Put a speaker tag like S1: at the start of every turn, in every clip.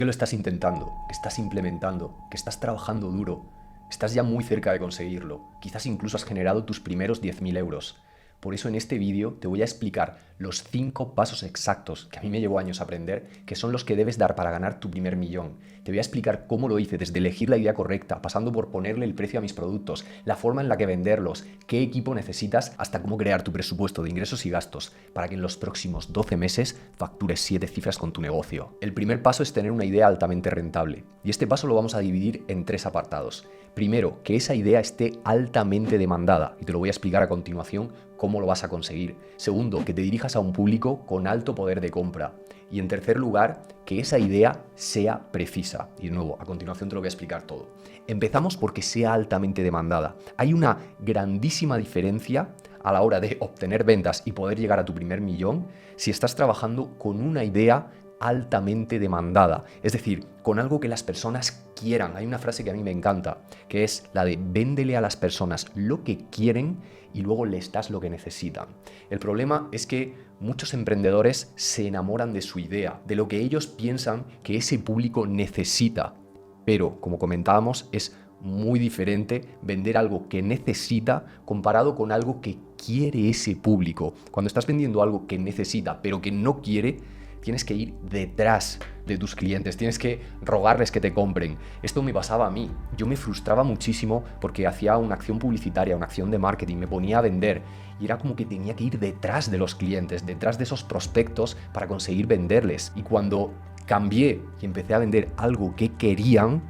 S1: Que lo estás intentando, que estás implementando, que estás trabajando duro, estás ya muy cerca de conseguirlo, quizás incluso has generado tus primeros 10.000 euros. Por eso en este vídeo te voy a explicar los 5 pasos exactos que a mí me llevó años aprender, que son los que debes dar para ganar tu primer millón. Te voy a explicar cómo lo hice, desde elegir la idea correcta, pasando por ponerle el precio a mis productos, la forma en la que venderlos, qué equipo necesitas, hasta cómo crear tu presupuesto de ingresos y gastos para que en los próximos 12 meses factures 7 cifras con tu negocio. El primer paso es tener una idea altamente rentable, y este paso lo vamos a dividir en 3 apartados. Primero, que esa idea esté altamente demandada, y te lo voy a explicar a continuación cómo lo vas a conseguir. Segundo, que te dirijas a un público con alto poder de compra. Y en tercer lugar, que esa idea sea precisa. Y de nuevo, a continuación te lo voy a explicar todo. Empezamos porque sea altamente demandada. Hay una grandísima diferencia a la hora de obtener ventas y poder llegar a tu primer millón si estás trabajando con una idea altamente demandada, es decir, con algo que las personas quieran. Hay una frase que a mí me encanta, que es la de véndele a las personas lo que quieren y luego les das lo que necesitan. El problema es que muchos emprendedores se enamoran de su idea, de lo que ellos piensan que ese público necesita, pero como comentábamos es muy diferente vender algo que necesita comparado con algo que quiere ese público. Cuando estás vendiendo algo que necesita pero que no quiere, tienes que ir detrás de tus clientes, tienes que rogarles que te compren. Esto me pasaba a mí. Yo me frustraba muchísimo porque hacía una acción publicitaria, una acción de marketing, me ponía a vender y era como que tenía que ir detrás de los clientes, detrás de esos prospectos para conseguir venderles. Y cuando cambié y empecé a vender algo que querían,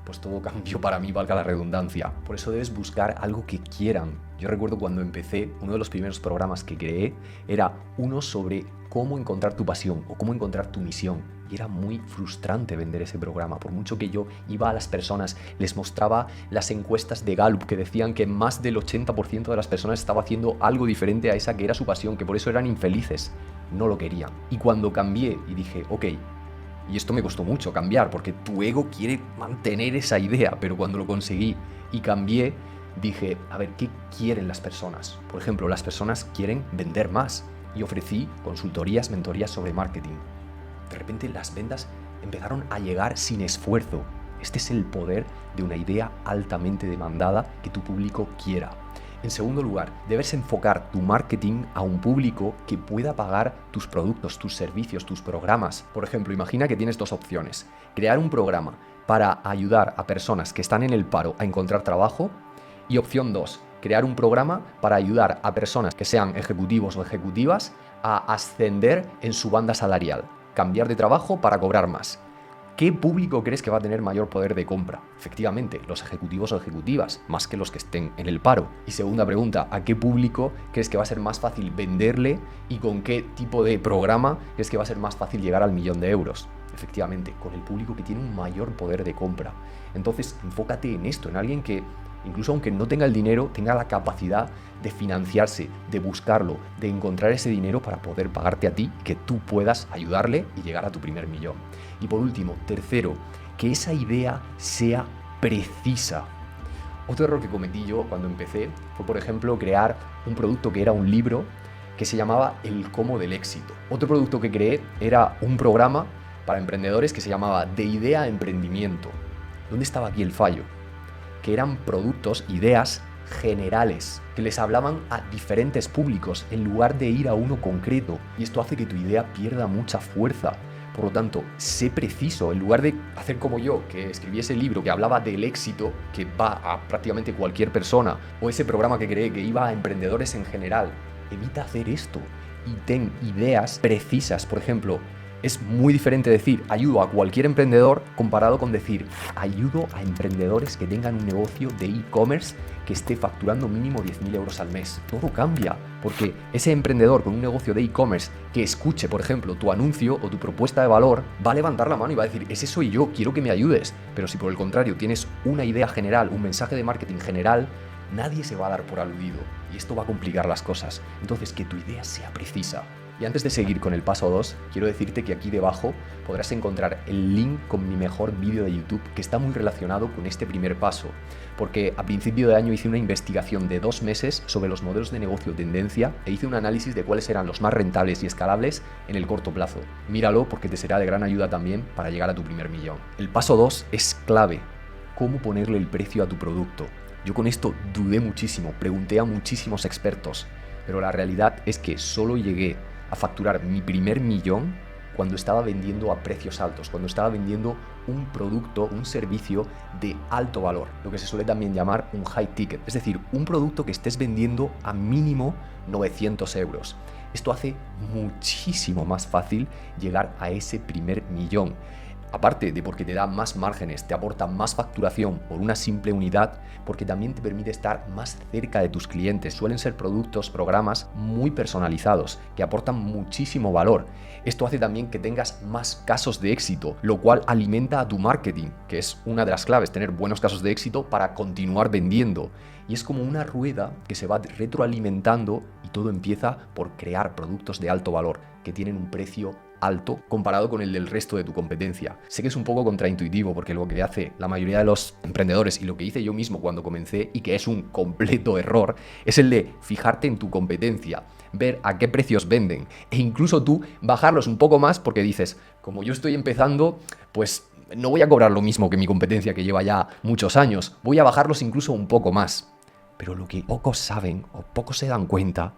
S1: pues todo cambió para mí, valga la redundancia. Por eso debes buscar algo que quieran. Yo recuerdo cuando empecé, uno de los primeros programas que creé era uno sobre cómo encontrar tu pasión o cómo encontrar tu misión. Y era muy frustrante vender ese programa. Por mucho que yo iba a las personas, les mostraba las encuestas de Gallup que decían que más del 80% de las personas estaba haciendo algo diferente a esa que era su pasión, que por eso eran infelices. No lo querían. Y cuando cambié y dije, ok, y esto me costó mucho cambiar, porque tu ego quiere mantener esa idea, pero cuando lo conseguí y cambié, dije, a ver, ¿qué quieren las personas? Por ejemplo, las personas quieren vender más, y ofrecí consultorías, mentorías sobre marketing. De repente las ventas empezaron a llegar sin esfuerzo. Este es el poder de una idea altamente demandada que tu público quiera. En segundo lugar, debes enfocar tu marketing a un público que pueda pagar tus productos, tus servicios, tus programas. Por ejemplo, imagina que tienes 2 opciones. Crear un programa para ayudar a personas que están en el paro a encontrar trabajo. Y opción 2, crear un programa para ayudar a personas que sean ejecutivos o ejecutivas a ascender en su banda salarial. Cambiar de trabajo para cobrar más. ¿Qué público crees que va a tener mayor poder de compra? Efectivamente, los ejecutivos o ejecutivas, más que los que estén en el paro. Y segunda pregunta, ¿a qué público crees que va a ser más fácil venderle y con qué tipo de programa crees que va a ser más fácil llegar al 1.000.000 de euros? Efectivamente, con el público que tiene un mayor poder de compra. Entonces, enfócate en esto, en alguien que, incluso aunque no tenga el dinero, tenga la capacidad de financiarse, de buscarlo, de encontrar ese dinero para poder pagarte a ti, que tú puedas ayudarle y llegar a tu primer millón. Y por último, tercero, que esa idea sea precisa. Otro error que cometí yo cuando empecé fue, por ejemplo, crear un producto que era un libro que se llamaba El Cómo del Éxito. Otro producto que creé era un programa para emprendedores que se llamaba De Idea a Emprendimiento. ¿Dónde estaba aquí el fallo? Que eran productos, ideas generales, que les hablaban a diferentes públicos en lugar de ir a uno concreto. Y esto hace que tu idea pierda mucha fuerza. Por lo tanto, sé preciso. En lugar de hacer como yo, que escribí ese libro que hablaba del éxito, que va a prácticamente cualquier persona, o ese programa que creé que iba a emprendedores en general, evita hacer esto y ten ideas precisas. Por ejemplo, es muy diferente decir ayudo a cualquier emprendedor comparado con decir ayudo a emprendedores que tengan un negocio de e-commerce que esté facturando mínimo 10.000 euros al mes. Todo cambia, porque ese emprendedor con un negocio de e-commerce que escuche, por ejemplo, tu anuncio o tu propuesta de valor, va a levantar la mano y va a decir, ese soy yo, quiero que me ayudes. Pero si por el contrario tienes una idea general, un mensaje de marketing general, nadie se va a dar por aludido y esto va a complicar las cosas. Entonces, que tu idea sea precisa. Y antes de seguir con el paso 2, quiero decirte que aquí debajo podrás encontrar el link con mi mejor vídeo de YouTube que está muy relacionado con este primer paso, porque a principio de año hice una investigación de 2 meses sobre los modelos de negocio tendencia e hice un análisis de cuáles eran los más rentables y escalables en el corto plazo. Míralo porque te será de gran ayuda también para llegar a tu primer millón. El paso 2 es clave: cómo ponerle el precio a tu producto. Yo con esto dudé muchísimo, pregunté a muchísimos expertos, pero la realidad es que solo llegué a facturar mi primer millón cuando estaba vendiendo a precios altos, cuando estaba vendiendo un producto, un servicio de alto valor, lo que se suele también llamar un high ticket, es decir, un producto que estés vendiendo a mínimo 900 euros. Esto hace muchísimo más fácil llegar a ese primer millón. Aparte de porque te da más márgenes, te aporta más facturación por una simple unidad, porque también te permite estar más cerca de tus clientes. Suelen ser productos, programas muy personalizados, que aportan muchísimo valor. Esto hace también que tengas más casos de éxito, lo cual alimenta a tu marketing, que es una de las claves, tener buenos casos de éxito para continuar vendiendo. Y es como una rueda que se va retroalimentando y todo empieza por crear productos de alto valor, que tienen un precio alto comparado con el del resto de tu competencia. Sé que es un poco contraintuitivo porque lo que hace la mayoría de los emprendedores y lo que hice yo mismo cuando comencé, y que es un completo error, es el de fijarte en tu competencia, ver a qué precios venden e incluso tú bajarlos un poco más porque dices, como yo estoy empezando, pues no voy a cobrar lo mismo que mi competencia que lleva ya muchos años, voy a bajarlos incluso un poco más. Pero lo que pocos saben o pocos se dan cuenta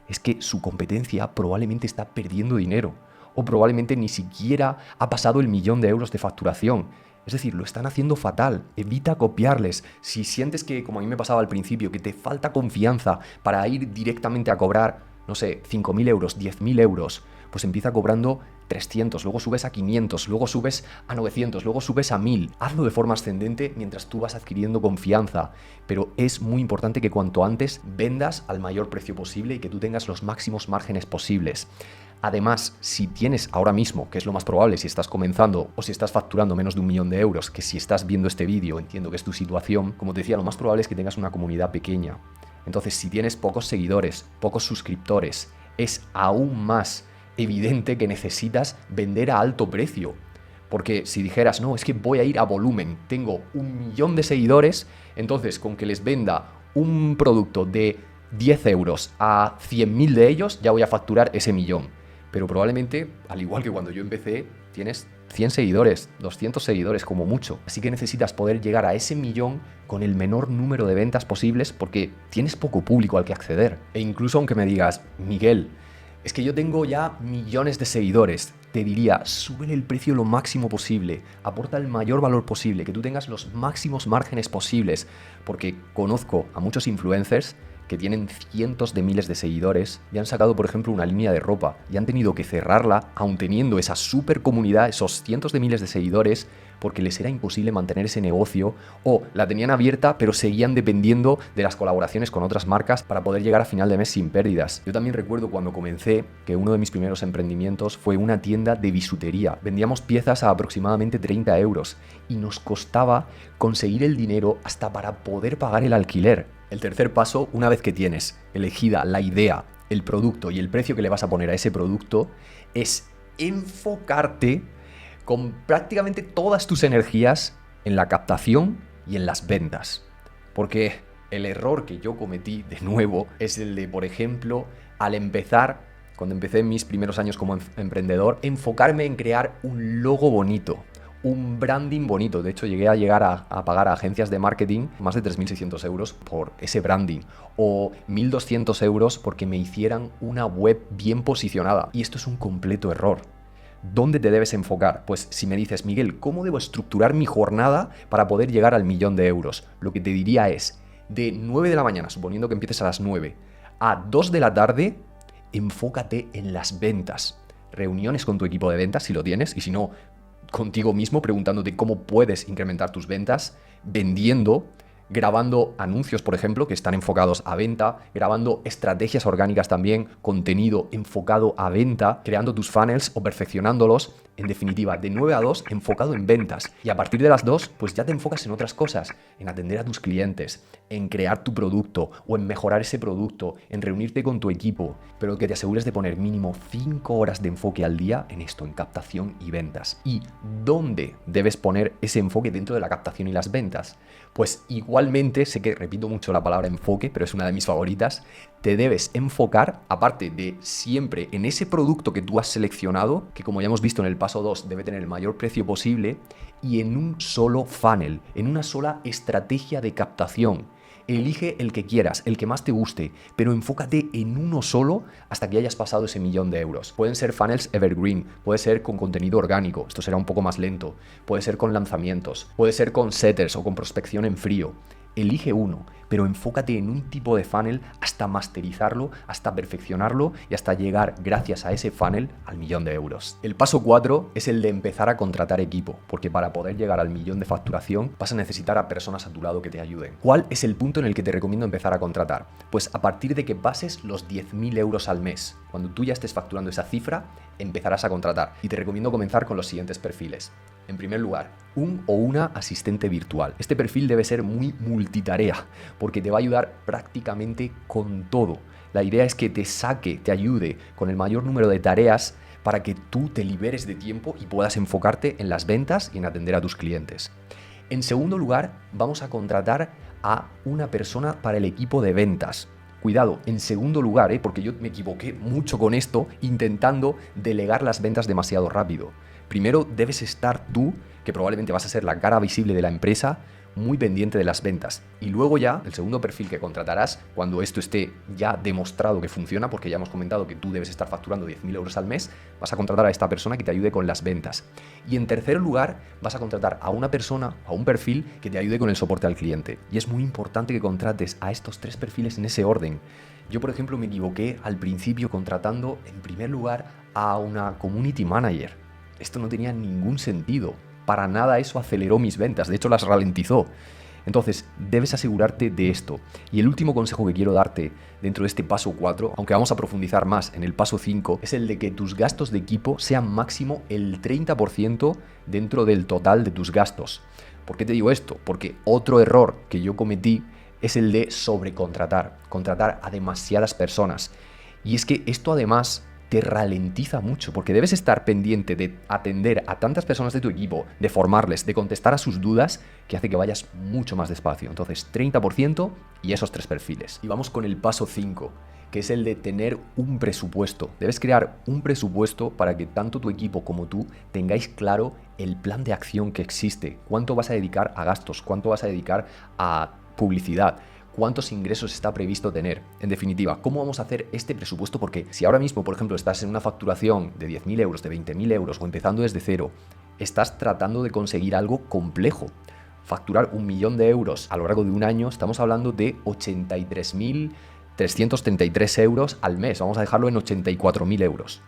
S1: es que su competencia probablemente está perdiendo dinero, o probablemente ni siquiera ha pasado el 1.000.000 de euros de facturación. Es decir, lo están haciendo fatal. Evita copiarles. Si sientes que, como a mí me pasaba al principio, que te falta confianza para ir directamente a cobrar, no sé, 5.000 euros, 10.000 euros, pues empieza cobrando 300, luego subes a 500, luego subes a 900, luego subes a 1.000. Hazlo de forma ascendente mientras tú vas adquiriendo confianza, pero es muy importante que cuanto antes vendas al mayor precio posible y que tú tengas los máximos márgenes posibles. Además, si tienes ahora mismo, que es lo más probable si estás comenzando o si estás facturando menos de 1.000.000 de euros, que si estás viendo este vídeo entiendo que es tu situación, como te decía, lo más probable es que tengas una comunidad pequeña. Entonces, si tienes pocos seguidores, pocos suscriptores, es aún más evidente que necesitas vender a alto precio. Porque si dijeras, no, es que voy a ir a volumen, tengo 1.000.000 de seguidores, entonces con que les venda un producto de 10 euros a 100.000 de ellos, ya voy a facturar ese millón. Pero probablemente, al igual que cuando yo empecé, tienes 100 seguidores, 200 seguidores como mucho. Así que necesitas poder llegar a ese millón con el menor número de ventas posibles porque tienes poco público al que acceder. E incluso aunque me digas, Miguel, es que yo tengo ya millones de seguidores, te diría, súbele el precio lo máximo posible, aporta el mayor valor posible, que tú tengas los máximos márgenes posibles, porque conozco a muchos influencers que tienen cientos de miles de seguidores y han sacado, por ejemplo, una línea de ropa y han tenido que cerrarla, aun teniendo esa super comunidad, esos cientos de miles de seguidores, porque les era imposible mantener ese negocio, o la tenían abierta pero seguían dependiendo de las colaboraciones con otras marcas para poder llegar a final de mes sin pérdidas. Yo también recuerdo cuando comencé que uno de mis primeros emprendimientos fue una tienda de bisutería. Vendíamos piezas a aproximadamente 30 euros y nos costaba conseguir el dinero hasta para poder pagar el alquiler. El tercer paso, una vez que tienes elegida la idea, el producto y el precio que le vas a poner a ese producto, es enfocarte con prácticamente todas tus energías en la captación y en las ventas. Porque el error que yo cometí de nuevo es el de, por ejemplo, al empezar, cuando empecé mis primeros años como emprendedor, enfocarme en crear un logo bonito, un branding bonito. De hecho, llegué a pagar a agencias de marketing más de 3.600 euros por ese branding, o 1.200 euros porque me hicieran una web bien posicionada. Y esto es un completo error. ¿Dónde te debes enfocar? Pues si me dices, Miguel, ¿cómo debo estructurar mi jornada para poder llegar al 1.000.000 de euros? Lo que te diría es, de 9 de la mañana, suponiendo que empieces a las 9, a 2 de la tarde, enfócate en las ventas. Reuniones con tu equipo de ventas, si lo tienes, y si no, contigo mismo, preguntándote cómo puedes incrementar tus ventas, vendiendo, grabando anuncios, por ejemplo, que están enfocados a venta, grabando estrategias orgánicas también, contenido enfocado a venta, creando tus funnels o perfeccionándolos. En definitiva, de 9 a 2 enfocado en ventas. Y a partir de las 2, pues ya te enfocas en otras cosas, en atender a tus clientes, en crear tu producto o en mejorar ese producto, en reunirte con tu equipo, pero que te asegures de poner mínimo 5 horas de enfoque al día en esto, en captación y ventas. ¿Y dónde debes poner ese enfoque dentro de la captación y las ventas? Pues igualmente, sé que repito mucho la palabra enfoque, pero es una de mis favoritas, te debes enfocar, aparte de siempre en ese producto que tú has seleccionado, que como ya hemos visto en el paso 2 debe tener el mayor precio posible, y en un solo funnel, en una sola estrategia de captación. Elige el que quieras, el que más te guste, pero enfócate en uno solo hasta que hayas pasado ese 1.000.000 de euros. Pueden ser funnels evergreen, puede ser con contenido orgánico, esto será un poco más lento, puede ser con lanzamientos, puede ser con setters o con prospección en frío. Elige uno, pero enfócate en un tipo de funnel hasta masterizarlo, hasta perfeccionarlo y hasta llegar, gracias a ese funnel, al 1.000.000 de euros. El paso 4 es el de empezar a contratar equipo, porque para poder llegar al 1.000.000 de facturación vas a necesitar a personas a tu lado que te ayuden. ¿Cuál es el punto en el que te recomiendo empezar a contratar? Pues a partir de que pases los 10.000 euros al mes. Cuando tú ya estés facturando esa cifra, empezarás a contratar. Y te recomiendo comenzar con los siguientes perfiles. En primer lugar, un o una asistente virtual. Este perfil debe ser muy multitarea, porque te va a ayudar prácticamente con todo. La idea es que te saque, te ayude con el mayor número de tareas para que tú te liberes de tiempo y puedas enfocarte en las ventas y en atender a tus clientes. En segundo lugar, vamos a contratar a una persona para el equipo de ventas. Cuidado, en segundo lugar, porque yo me equivoqué mucho con esto, intentando delegar las ventas demasiado rápido. Primero debes estar tú, que probablemente vas a ser la cara visible de la empresa, muy pendiente de las ventas. Y luego ya, el segundo perfil que contratarás, cuando esto esté ya demostrado que funciona, porque ya hemos comentado que tú debes estar facturando 10.000 euros al mes, vas a contratar a esta persona que te ayude con las ventas. Y en tercer lugar, vas a contratar a una persona, a un perfil que te ayude con el soporte al cliente. Y es muy importante que contrates a estos 3 perfiles en ese orden. Yo, por ejemplo, me equivoqué al principio contratando, en primer lugar, a una community manager. Esto no tenía ningún sentido. Para nada eso aceleró mis ventas, de hecho las ralentizó. Entonces, debes asegurarte de esto. Y el último consejo que quiero darte dentro de este paso 4, aunque vamos a profundizar más en el paso 5, es el de que tus gastos de equipo sean máximo el 30% dentro del total de tus gastos. ¿Por qué te digo esto? Porque otro error que yo cometí es el de sobrecontratar, contratar a demasiadas personas. Y es que esto además te ralentiza mucho, porque debes estar pendiente de atender a tantas personas de tu equipo, de formarles, de contestar a sus dudas, que hace que vayas mucho más despacio. Entonces, 30% y esos 3 perfiles. Y vamos con el paso 5, que es el de tener un presupuesto. Debes crear un presupuesto para que tanto tu equipo como tú tengáis claro el plan de acción que existe. Cuánto vas a dedicar a gastos, cuánto vas a dedicar a publicidad, cuántos ingresos está previsto tener. En definitiva, ¿cómo vamos a hacer este presupuesto? Porque si ahora mismo, por ejemplo, estás en una facturación de 10.000 euros, de 20.000 euros o empezando desde cero, estás tratando de conseguir algo complejo. Facturar 1.000.000 de euros a lo largo de un año, estamos hablando de 83.333 euros al mes. Vamos a dejarlo en 84.000 euros.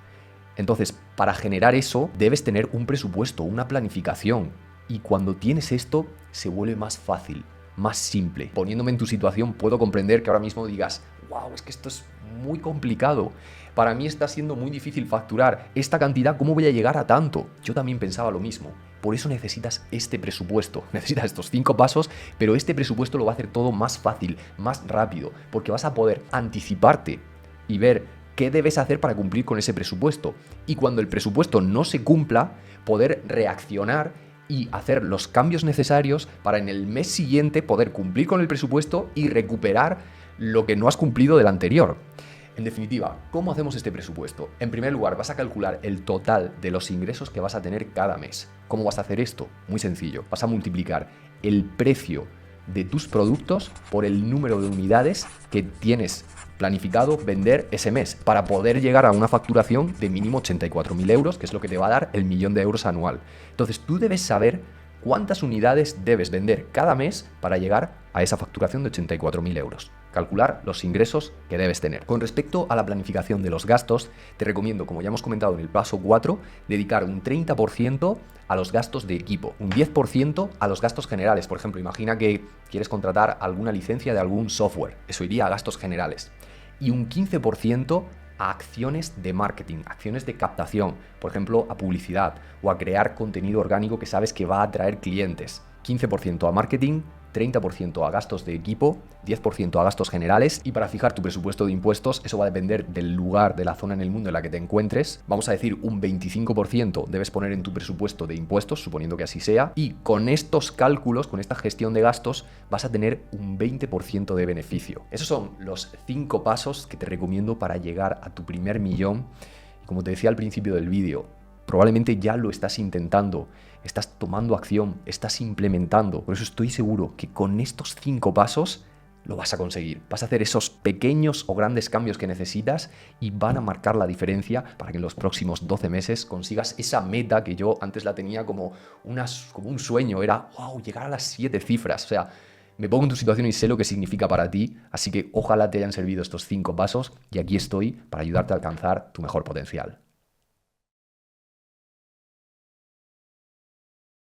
S1: Entonces, para generar eso, debes tener un presupuesto, una planificación. Y cuando tienes esto, se vuelve más fácil, más simple. Poniéndome en tu situación, puedo comprender que ahora mismo digas, wow, es que esto es muy complicado. Para mí está siendo muy difícil facturar esta cantidad, ¿cómo voy a llegar a tanto? Yo también pensaba lo mismo. Por eso necesitas este presupuesto, necesitas estos 5 pasos, pero este presupuesto lo va a hacer todo más fácil, más rápido, porque vas a poder anticiparte y ver qué debes hacer para cumplir con ese presupuesto. Y cuando el presupuesto no se cumpla, poder reaccionar y hacer los cambios necesarios para en el mes siguiente poder cumplir con el presupuesto y recuperar lo que no has cumplido del anterior. En definitiva, ¿cómo hacemos este presupuesto? En primer lugar, vas a calcular el total de los ingresos que vas a tener cada mes. ¿Cómo vas a hacer esto? Muy sencillo. Vas a multiplicar el precio de tus productos por el número de unidades que tienes planificado vender ese mes para poder llegar a una facturación de mínimo 84.000 euros, que es lo que te va a dar el 1.000.000 de euros anual. Entonces tú debes saber cuántas unidades debes vender cada mes para llegar a esa facturación de 84.000 euros. calcular los ingresos que debes tener. Con respecto a la planificación de los gastos, te recomiendo, como ya hemos comentado en el paso 4, dedicar un 30% a los gastos de equipo, un 10% a los gastos generales. Por ejemplo, imagina que quieres contratar alguna licencia de algún software, eso iría a gastos generales. Y un 15% a acciones de marketing, acciones de captación, por ejemplo, a publicidad o a crear contenido orgánico que sabes que va a atraer clientes. 15% a marketing, 30% a gastos de equipo, 10% a gastos generales, y para fijar tu presupuesto de impuestos eso va a depender del lugar, de la zona en el mundo en la que te encuentres. Vamos a decir un 25% debes poner en tu presupuesto de impuestos, suponiendo que así sea, y con estos cálculos, con esta gestión de gastos, vas a tener un 20% de beneficio. Esos son los 5 pasos que te recomiendo para llegar a tu primer millón. Y como te decía al principio del vídeo, probablemente ya lo estás intentando, estás tomando acción, estás implementando. Por eso estoy seguro que con estos 5 pasos lo vas a conseguir. Vas a hacer esos pequeños o grandes cambios que necesitas y van a marcar la diferencia para que en los próximos 12 meses consigas esa meta que yo antes la tenía como un sueño. Era, wow, llegar a las 7 cifras. O sea, me pongo en tu situación y sé lo que significa para ti. Así que ojalá te hayan servido estos 5 pasos y aquí estoy para ayudarte a alcanzar tu mejor potencial.